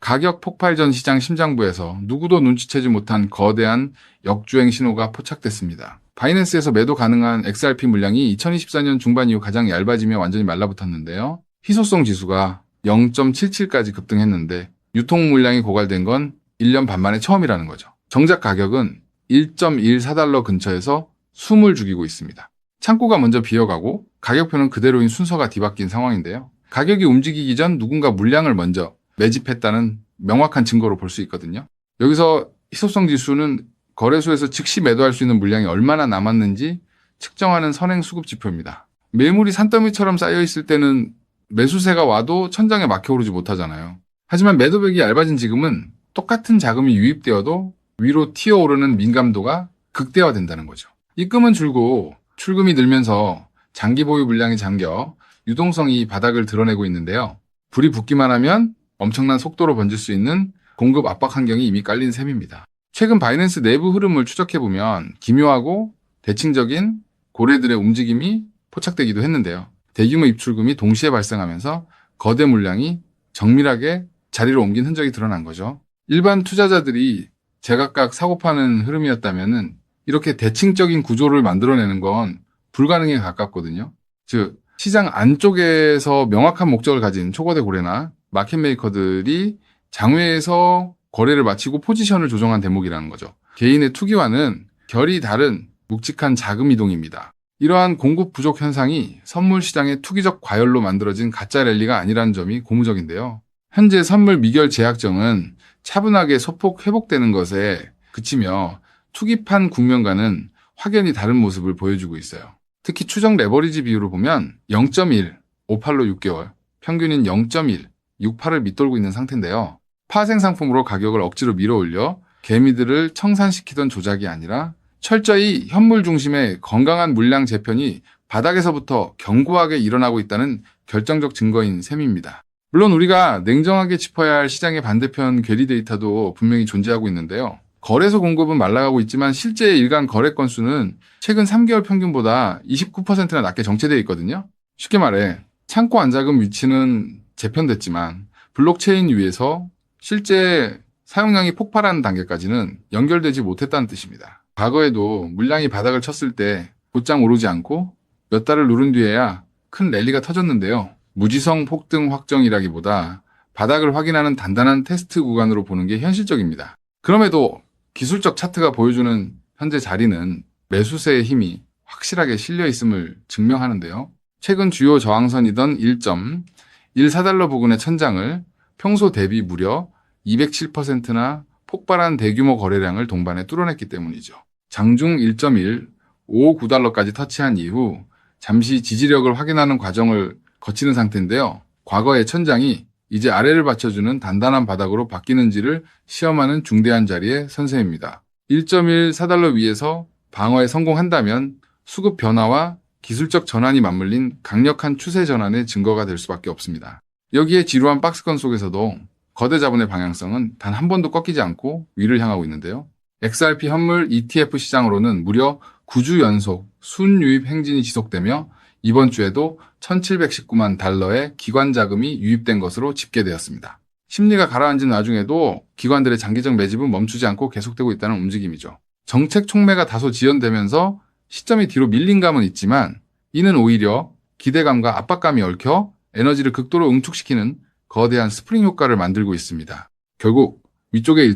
가격 폭발 전 시장 심장부에서 누구도 눈치채지 못한 거대한 역주행 신호가 포착됐습니다. 바이낸스에서 매도 가능한 XRP 물량이 2024년 중반 이후 가장 얇아지며 완전히 말라붙었는데요. 희소성 지수가 0.77까지 급등했는데 유통 물량이 고갈된 건 1년 반 만에 처음이라는 거죠. 정작 가격은 1.14달러 근처에서 숨을 죽이고 있습니다. 창고가 먼저 비어가고 가격표는 그대로인 순서가 뒤바뀐 상황인데요. 가격이 움직이기 전 누군가 물량을 먼저 매집했다는 명확한 증거로 볼 수 있거든요. 여기서 희소성 지수는 거래소에서 즉시 매도할 수 있는 물량이 얼마나 남았는지 측정하는 선행 수급 지표입니다. 매물이 산더미처럼 쌓여 있을 때는 매수세가 와도 천장에 막혀오르지 못하잖아요. 하지만 매도벽이 얇아진 지금은 똑같은 자금이 유입되어도 위로 튀어오르는 민감도가 극대화된다는 거죠. 입금은 줄고 출금이 늘면서 장기 보유 물량이 잠겨 유동성이 바닥을 드러내고 있는데요. 불이 붙기만 하면 엄청난 속도로 번질 수 있는 공급 압박 환경이 이미 깔린 셈입니다. 최근 바이낸스 내부 흐름을 추적해보면 기묘하고 대칭적인 고래들의 움직임이 포착되기도 했는데요. 대규모 입출금이 동시에 발생하면서 거대 물량이 정밀하게 자리를 옮긴 흔적이 드러난 거죠. 일반 투자자들이 제각각 사고 파는 흐름이었다면 이렇게 대칭적인 구조를 만들어내는 건 불가능에 가깝거든요. 즉 시장 안쪽에서 명확한 목적을 가진 초거대 고래나 마켓메이커들이 장외에서 거래를 마치고 포지션을 조정한 대목이라는 거죠. 개인의 투기와는 결이 다른 묵직한 자금 이동입니다. 이러한 공급 부족 현상이 선물 시장의 투기적 과열로 만들어진 가짜 랠리가 아니라는 점이 고무적인데요. 현재 선물 미결 제약정은 차분하게 소폭 회복되는 것에 그치며 투기판 국면과는 확연히 다른 모습을 보여주고 있어요. 특히 추정 레버리지 비율을 보면 0.1, 58로 6개월, 평균인 0.1, 68을 밑돌고 있는 상태인데요. 파생 상품으로 가격을 억지로 밀어올려 개미들을 청산시키던 조작이 아니라 철저히 현물 중심의 건강한 물량 재편이 바닥에서부터 견고하게 일어나고 있다는 결정적 증거인 셈입니다. 물론 우리가 냉정하게 짚어야 할 시장의 반대편 괴리 데이터도 분명히 존재하고 있는데요. 거래소 공급은 말라가고 있지만 실제 일간 거래 건수는 최근 3개월 평균보다 29%나 낮게 정체되어 있거든요. 쉽게 말해 창고 안자금 위치는 재편됐지만 블록체인 위에서 실제 사용량이 폭발하는 단계까지는 연결되지 못했다는 뜻입니다. 과거에도 물량이 바닥을 쳤을 때 곧장 오르지 않고 몇 달을 누른 뒤에야 큰 랠리가 터졌는데요. 무지성 폭등 확정이라기보다 바닥을 확인하는 단단한 테스트 구간으로 보는 게 현실적입니다. 그럼에도 기술적 차트가 보여주는 현재 자리는 매수세의 힘이 확실하게 실려 있음을 증명하는데요. 최근 주요 저항선이던 1.14달러 부근의 천장을 평소 대비 무려 207%나 폭발한 대규모 거래량을 동반해 뚫어냈기 때문이죠. 장중 1.159달러까지 터치한 이후 잠시 지지력을 확인하는 과정을 거치는 상태인데요. 과거의 천장이 이제 아래를 받쳐주는 단단한 바닥으로 바뀌는지를 시험하는 중대한 자리에 선셈입니다. 1.14달러 위에서 방어에 성공한다면 수급 변화와 기술적 전환이 맞물린 강력한 추세 전환의 증거가 될 수밖에 없습니다. 여기에 지루한 박스권 속에서도 거대 자본의 방향성은 단 한 번도 꺾이지 않고 위를 향하고 있는데요. XRP 현물 ETF 시장으로는 무려 9주 연속 순유입 행진이 지속되며 이번 주에도 1,719만 달러의 기관 자금이 유입된 것으로 집계되었습니다. 심리가 가라앉은 와중에도 기관들의 장기적 매집은 멈추지 않고 계속되고 있다는 움직임이죠. 정책 촉매가 다소 지연되면서 시점이 뒤로 밀린 감은 있지만 이는 오히려 기대감과 압박감이 얽혀 에너지를 극도로 응축시키는 거대한 스프링 효과를 만들고 있습니다. 결국 위쪽의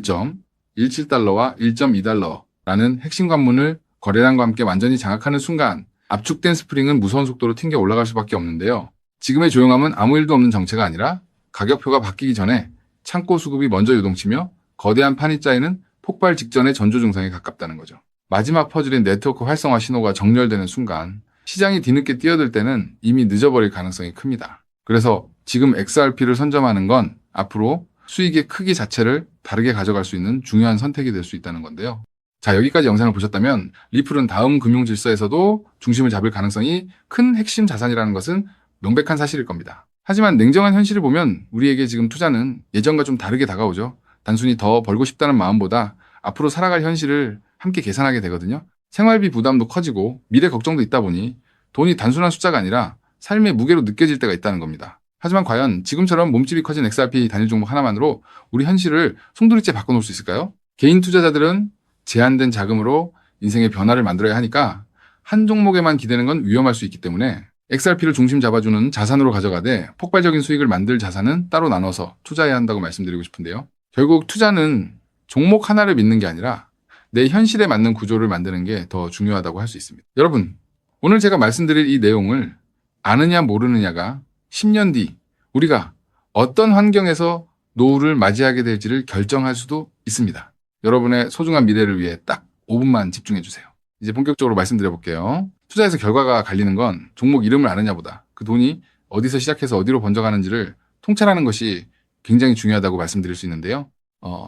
1.17달러와 1.2달러라는 핵심 관문을 거래량과 함께 완전히 장악하는 순간 압축된 스프링은 무서운 속도로 튕겨 올라갈 수밖에 없는데요. 지금의 조용함은 아무 일도 없는 정체가 아니라 가격표가 바뀌기 전에 창고 수급이 먼저 요동치며 거대한 판이 짜이는 폭발 직전의 전조 증상에 가깝다는 거죠. 마지막 퍼즐인 네트워크 활성화 신호가 정렬되는 순간 시장이 뒤늦게 뛰어들 때는 이미 늦어버릴 가능성이 큽니다. 그래서 지금 XRP를 선점하는 건 앞으로 수익의 크기 자체를 다르게 가져갈 수 있는 중요한 선택이 될 수 있다는 건데요. 자, 여기까지 영상을 보셨다면 리플은 다음 금융 질서에서도 중심을 잡을 가능성이 큰 핵심 자산이라는 것은 명백한 사실일 겁니다. 하지만 냉정한 현실을 보면 우리에게 지금 투자는 예전과 좀 다르게 다가오죠. 단순히 더 벌고 싶다는 마음보다 앞으로 살아갈 현실을 함께 계산하게 되거든요. 생활비 부담도 커지고 미래 걱정도 있다 보니 돈이 단순한 숫자가 아니라 삶의 무게로 느껴질 때가 있다는 겁니다. 하지만 과연 지금처럼 몸집이 커진 XRP 단일 종목 하나만으로 우리 현실을 송두리째 바꿔놓을 수 있을까요? 개인 투자자들은 제한된 자금으로 인생의 변화를 만들어야 하니까 한 종목에만 기대는 건 위험할 수 있기 때문에 XRP를 중심 잡아주는 자산으로 가져가되 폭발적인 수익을 만들 자산은 따로 나눠서 투자해야 한다고 말씀드리고 싶은데요. 결국 투자는 종목 하나를 믿는 게 아니라 내 현실에 맞는 구조를 만드는 게 더 중요하다고 할 수 있습니다. 여러분, 오늘 제가 말씀드릴 이 내용을 아느냐 모르느냐가 10년 뒤 우리가 어떤 환경에서 노후를 맞이하게 될지를 결정할 수도 있습니다. 여러분의 소중한 미래를 위해 딱 5분만 집중해 주세요. 이제 본격적으로 말씀드려 볼게요. 투자에서 결과가 갈리는 건 종목 이름을 아느냐보다 그 돈이 어디서 시작해서 어디로 번져가는지를 통찰하는 것이 굉장히 중요하다고 말씀드릴 수 있는데요.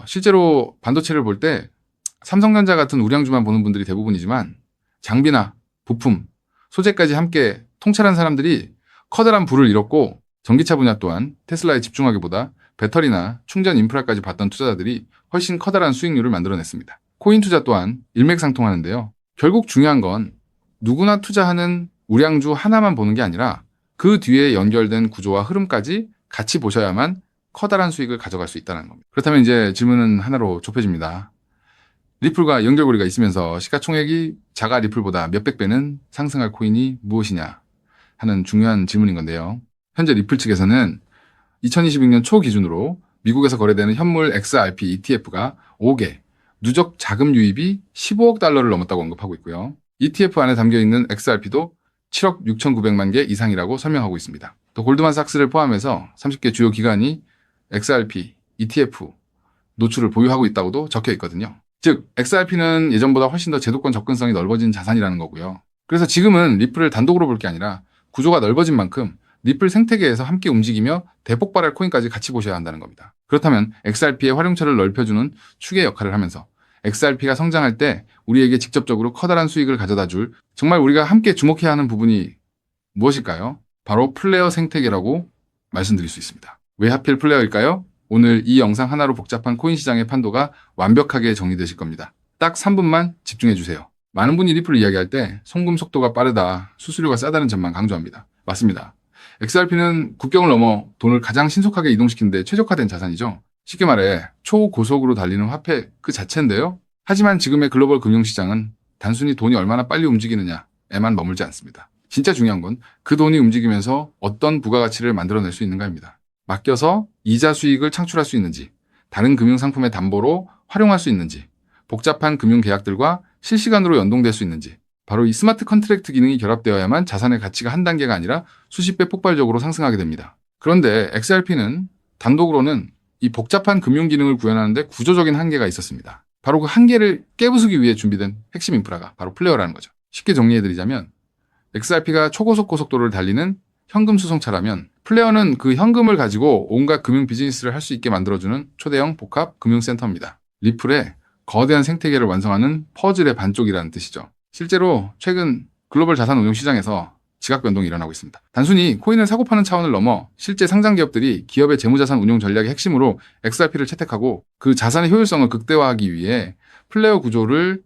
실제로 반도체를 볼 때 삼성전자 같은 우량주만 보는 분들이 대부분이지만 장비나 부품, 소재까지 함께 통찰한 사람들이 커다란 부를 잃었고 전기차 분야 또한 테슬라에 집중하기보다 배터리나 충전 인프라까지 봤던 투자자들이 훨씬 커다란 수익률을 만들어냈습니다. 코인 투자 또한 일맥상통하는데요. 결국 중요한 건 누구나 투자하는 우량주 하나만 보는 게 아니라 그 뒤에 연결된 구조와 흐름까지 같이 보셔야만 커다란 수익을 가져갈 수 있다는 겁니다. 그렇다면 이제 질문은 하나로 좁혀집니다. 리플과 연결고리가 있으면서 시가총액이 자가 리플보다 몇백 배는 상승할 코인이 무엇이냐 하는 중요한 질문인 건데요. 현재 리플 측에서는 2026년 초 기준으로 미국에서 거래되는 현물 XRP ETF가 5개, 누적 자금 유입이 15억 달러를 넘었다고 언급하고 있고요. ETF 안에 담겨있는 XRP도 7억 6,900만 개 이상이라고 설명하고 있습니다. 또 골드만삭스를 포함해서 30개 주요 기관이 XRP, ETF 노출을 보유하고 있다고도 적혀 있거든요. 즉, XRP는 예전보다 훨씬 더 제도권 접근성이 넓어진 자산이라는 거고요. 그래서 지금은 리플을 단독으로 볼 게 아니라 구조가 넓어진 만큼 리플 생태계에서 함께 움직이며 대폭발할 코인까지 같이 보셔야 한다는 겁니다. 그렇다면 XRP의 활용처를 넓혀주는 축의 역할을 하면서 XRP가 성장할 때 우리에게 직접적으로 커다란 수익을 가져다 줄 정말 우리가 함께 주목해야 하는 부분이 무엇일까요? 바로 플레이어 생태계라고 말씀드릴 수 있습니다. 왜 하필 플레이어일까요? 오늘 이 영상 하나로 복잡한 코인 시장의 판도가 완벽하게 정리되실 겁니다. 딱 3분만 집중해 주세요. 많은 분이 리플을 이야기할 때 송금 속도가 빠르다, 수수료가 싸다는 점만 강조합니다. 맞습니다. XRP는 국경을 넘어 돈을 가장 신속하게 이동시키는 데 최적화된 자산이죠. 쉽게 말해 초고속으로 달리는 화폐 그 자체인데요. 하지만 지금의 글로벌 금융시장은 단순히 돈이 얼마나 빨리 움직이느냐에만 머물지 않습니다. 진짜 중요한 건 그 돈이 움직이면서 어떤 부가가치를 만들어낼 수 있는가입니다. 맡겨서 이자 수익을 창출할 수 있는지, 다른 금융상품의 담보로 활용할 수 있는지, 복잡한 금융계약들과 실시간으로 연동될 수 있는지, 바로 이 스마트 컨트랙트 기능이 결합되어야만 자산의 가치가 한 단계가 아니라 수십 배 폭발적으로 상승하게 됩니다. 그런데 XRP는 단독으로는 이 복잡한 금융 기능을 구현하는데 구조적인 한계가 있었습니다. 바로 그 한계를 깨부수기 위해 준비된 핵심 인프라가 바로 플레이어라는 거죠. 쉽게 정리해드리자면 XRP가 초고속 고속도로를 달리는 현금 수송차라면 플레이어는 그 현금을 가지고 온갖 금융 비즈니스를 할 수 있게 만들어주는 초대형 복합 금융센터입니다. 리플의 거대한 생태계를 완성하는 퍼즐의 반쪽이라는 뜻이죠. 실제로 최근 글로벌 자산 운용 시장에서 지각 변동이 일어나고 있습니다. 단순히 코인을 사고 파는 차원을 넘어 실제 상장 기업들이 기업의 재무자산 운용 전략의 핵심으로 XRP를 채택하고 그 자산의 효율성을 극대화하기 위해 플레이어 구조를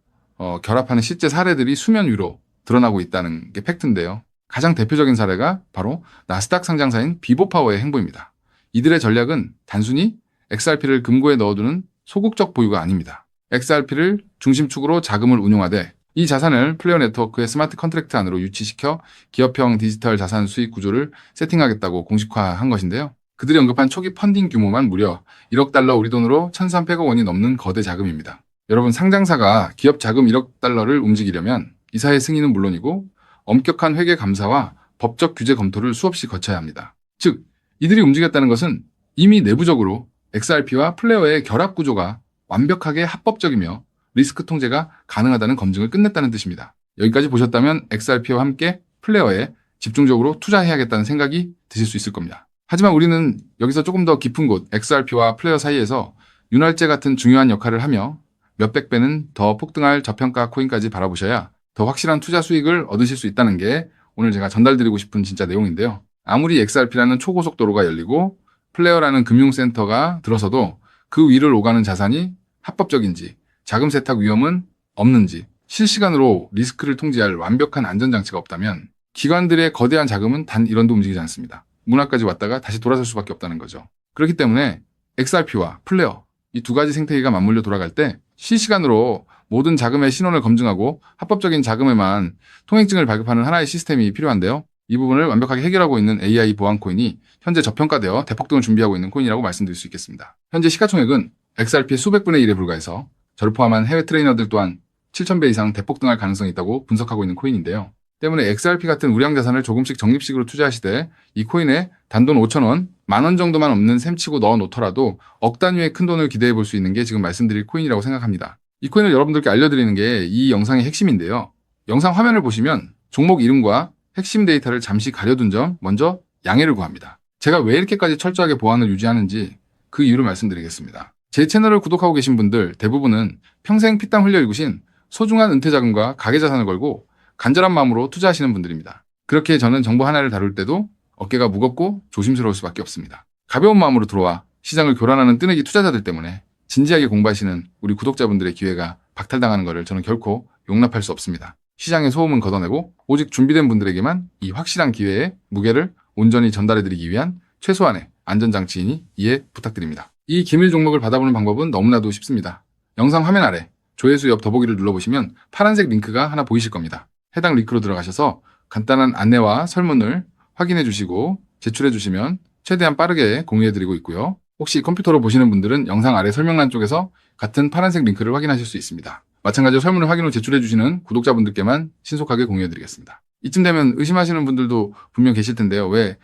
결합하는 실제 사례들이 수면 위로 드러나고 있다는 게 팩트인데요. 가장 대표적인 사례가 바로 나스닥 상장사인 비보파워의 행보입니다. 이들의 전략은 단순히 XRP를 금고에 넣어두는 소극적 보유가 아닙니다. XRP를 중심축으로 자금을 운용하되 이 자산을 플레이어 네트워크의 스마트 컨트랙트 안으로 유치시켜 기업형 디지털 자산 수익 구조를 세팅하겠다고 공식화한 것인데요. 그들이 언급한 초기 펀딩 규모만 무려 1억 달러 우리 돈으로 1,300억 원이 넘는 거대 자금입니다. 여러분, 상장사가 기업 자금 1억 달러를 움직이려면 이사의 승인은 물론이고 엄격한 회계 감사와 법적 규제 검토를 수없이 거쳐야 합니다. 즉, 이들이 움직였다는 것은 이미 내부적으로 XRP와 플레이어의 결합 구조가 완벽하게 합법적이며 리스크 통제가 가능하다는 검증을 끝냈다는 뜻입니다. 여기까지 보셨다면 XRP와 함께 플레이어에 집중적으로 투자해야겠다는 생각이 드실 수 있을 겁니다. 하지만 우리는 여기서 조금 더 깊은 곳 XRP와 플레이어 사이에서 윤활제 같은 중요한 역할을 하며 몇백 배는 더 폭등할 저평가 코인까지 바라보셔야 더 확실한 투자 수익을 얻으실 수 있다는 게 오늘 제가 전달드리고 싶은 진짜 내용인데요. 아무리 XRP라는 초고속도로가 열리고 플레이어라는 금융센터가 들어서도 그 위를 오가는 자산이 합법적인지, 자금 세탁 위험은 없는지, 실시간으로 리스크를 통제할 완벽한 안전장치가 없다면 기관들의 거대한 자금은 단 1원도 움직이지 않습니다. 문화까지 왔다가 다시 돌아설 수밖에 없다는 거죠. 그렇기 때문에 XRP와 플레어 이 두 가지 생태계가 맞물려 돌아갈 때 실시간으로 모든 자금의 신원을 검증하고 합법적인 자금에만 통행증을 발급하는 하나의 시스템이 필요한데요. 이 부분을 완벽하게 해결하고 있는 AI 보안 코인이 현재 저평가되어 대폭등을 준비하고 있는 코인이라고 말씀드릴 수 있겠습니다. 현재 시가총액은 XRP의 수백 분의 1에 불과해서 저를 포함한 해외 트레이너들 또한 7,000배 이상 대폭등할 가능성이 있다고 분석하고 있는 코인인데요. 때문에 XRP 같은 우량 자산을 조금씩 적립식으로 투자하시되 이 코인에 단돈 5,000원, 10,000원 정도만 없는 셈치고 넣어 놓더라도 억 단위의 큰 돈을 기대해 볼 수 있는 게 지금 말씀드릴 코인이라고 생각합니다. 이 코인을 여러분들께 알려드리는 게 이 영상의 핵심인데요. 영상 화면을 보시면 종목 이름과 핵심 데이터를 잠시 가려둔 점 먼저 양해를 구합니다. 제가 왜 이렇게까지 철저하게 보안을 유지하는지 그 이유를 말씀드리겠습니다. 제 채널을 구독하고 계신 분들 대부분은 평생 피땀 흘려 일구신 소중한 은퇴자금과 가계자산을 걸고 간절한 마음으로 투자하시는 분들입니다. 그렇게 저는 정보 하나를 다룰 때도 어깨가 무겁고 조심스러울 수밖에 없습니다. 가벼운 마음으로 들어와 시장을 교란하는 뜨내기 투자자들 때문에 진지하게 공부하시는 우리 구독자분들의 기회가 박탈당하는 것을 저는 결코 용납할 수 없습니다. 시장의 소음은 걷어내고 오직 준비된 분들에게만 이 확실한 기회의 무게를 온전히 전달해드리기 위한 최소한의 안전장치이니 이해 부탁드립니다. 이 기밀 종목을 받아보는 방법은 너무나도 쉽습니다. 영상 화면 아래 조회수 옆 더보기를 눌러보시면 파란색 링크가 하나 보이실 겁니다. 해당 링크로 들어가셔서 간단한 안내와 설문을 확인해 주시고 제출해 주시면 최대한 빠르게 공유해 드리고 있고요. 혹시 컴퓨터로 보시는 분들은 영상 아래 설명란 쪽에서 같은 파란색 링크를 확인하실 수 있습니다. 마찬가지로 설문을 확인 후 제출해 주시는 구독자분들께만 신속하게 공유해 드리겠습니다. 이쯤 되면 의심하시는 분들도 분명 계실 텐데요. 왜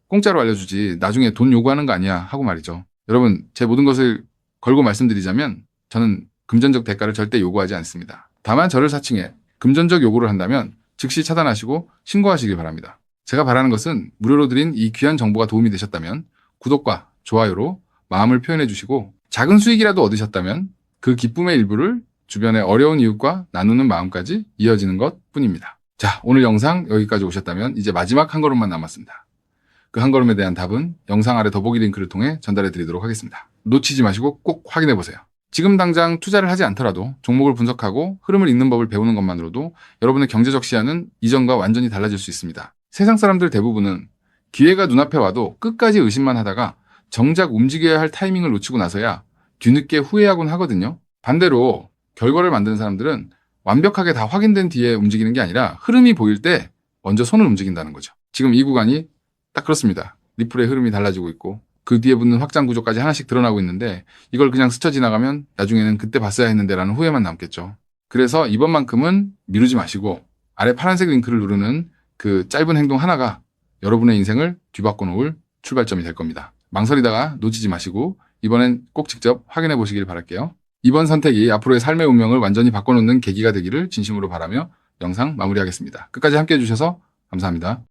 공짜로 알려주지 나중에 돈 요구하는 거 아니야 하고 말이죠. 여러분, 제 모든 것을 걸고 말씀드리자면 저는 금전적 대가를 절대 요구하지 않습니다. 다만 저를 사칭해 금전적 요구를 한다면 즉시 차단하시고 신고하시길 바랍니다. 제가 바라는 것은 무료로 드린 이 귀한 정보가 도움이 되셨다면 구독과 좋아요로 마음을 표현해 주시고 작은 수익이라도 얻으셨다면 그 기쁨의 일부를 주변의 어려운 이웃과 나누는 마음까지 이어지는 것 뿐입니다. 자, 오늘 영상 여기까지 오셨다면 이제 마지막 한 걸음만 남았습니다. 그 한 걸음에 대한 답은 영상 아래 더보기 링크를 통해 전달해 드리도록 하겠습니다. 놓치지 마시고 꼭 확인해 보세요. 지금 당장 투자를 하지 않더라도 종목을 분석하고 흐름을 읽는 법을 배우는 것만으로도 여러분의 경제적 시야는 이전과 완전히 달라질 수 있습니다. 세상 사람들 대부분은 기회가 눈앞에 와도 끝까지 의심만 하다가 정작 움직여야 할 타이밍을 놓치고 나서야 뒤늦게 후회하곤 하거든요. 반대로 결과를 만드는 사람들은 완벽하게 다 확인된 뒤에 움직이는 게 아니라 흐름이 보일 때 먼저 손을 움직인다는 거죠. 지금 이 구간이 딱 그렇습니다. 리플의 흐름이 달라지고 있고 그 뒤에 붙는 확장 구조까지 하나씩 드러나고 있는데 이걸 그냥 스쳐 지나가면 나중에는 그때 봤어야 했는데 라는 후회만 남겠죠. 그래서 이번만큼은 미루지 마시고 아래 파란색 링크를 누르는 그 짧은 행동 하나가 여러분의 인생을 뒤바꿔 놓을 출발점이 될 겁니다. 망설이다가 놓치지 마시고 이번엔 꼭 직접 확인해 보시길 바랄게요. 이번 선택이 앞으로의 삶의 운명을 완전히 바꿔놓는 계기가 되기를 진심으로 바라며 영상 마무리하겠습니다. 끝까지 함께해 주셔서 감사합니다.